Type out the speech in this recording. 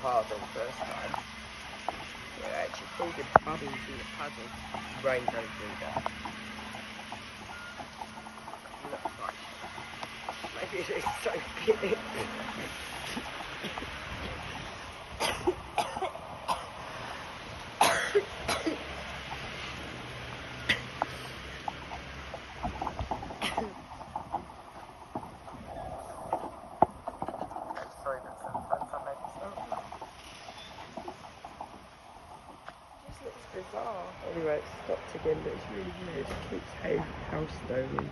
quite hard on the first time. Yeah, actually pulled the bubbles in the puzzle. Rain don't do that. Looks like maybe it's so big. Sorry, but sometimes I make myself laugh. It just looks bizarre. Anyway, it's stopped again, but it's really weird. It keeps house stoning.